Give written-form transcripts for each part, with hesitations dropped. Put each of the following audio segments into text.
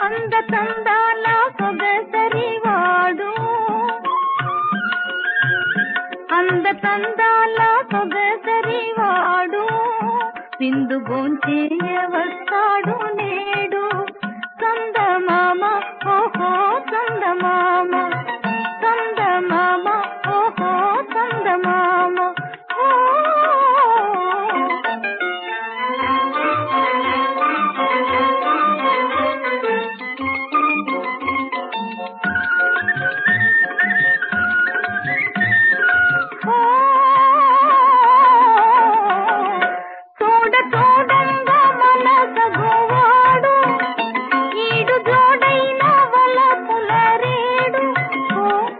అంద తందాల సొగసరివాడు అంద తందాల సొగసరివాడు విందు భోంచేయ వస్తాడు నేడు చందమామ ఓహో చందమామ చందమామ ఓహో చందమామ చూడంగా మనసగోవాడు ఈడు జోడైన వలపుల రేడు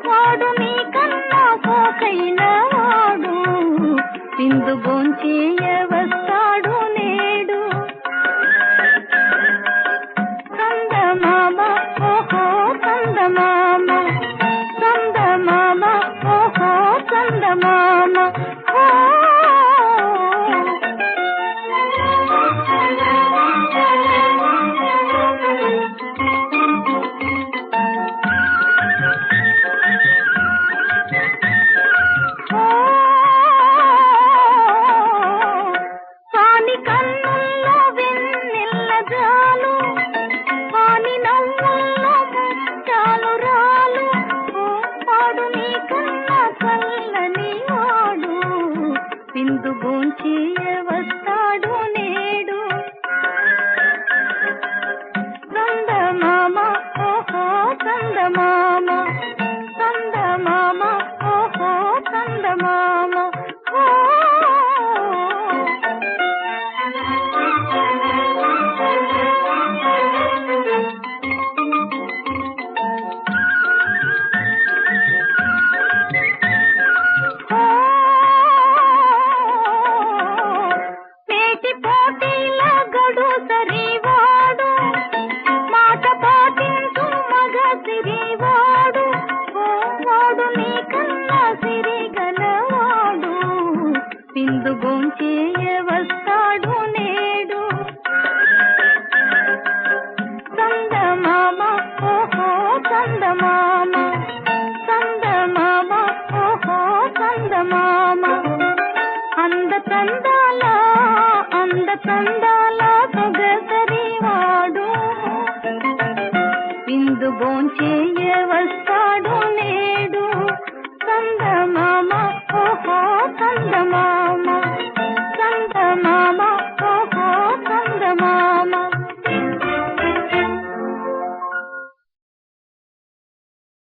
వాడు నీ కన్నా సోకైన వాడు విందు భోంచేయ వస్తాడు నేడు చందమామ ఓహో చందమామ చందమామ ఓహో చందమామ వాని కన్నుల్లో వెన్నెల్ల జాలు వాని నవ్వుల్లో ముత్యాలు రాలు వాడు నీ కన్నా చల్లని వాడు విందు భోంచేయ వస్తాడు నేడు చందమామ ఓహో చందమామ చందమామ ఓహో చందమామ మేటి పోటీల గడు సరివాడు మాట పాటించు మగ సిరివాడు వాడు నీ కన్నా సిరిగలవాడు విందు భోంచేయ వస్తాడు నేడు చందమామ ఓహో చందమామ చందమామ ఓహో చందమామ అంద తందాల సొగసరివాడు విందు భోంచేయ వస్తాడు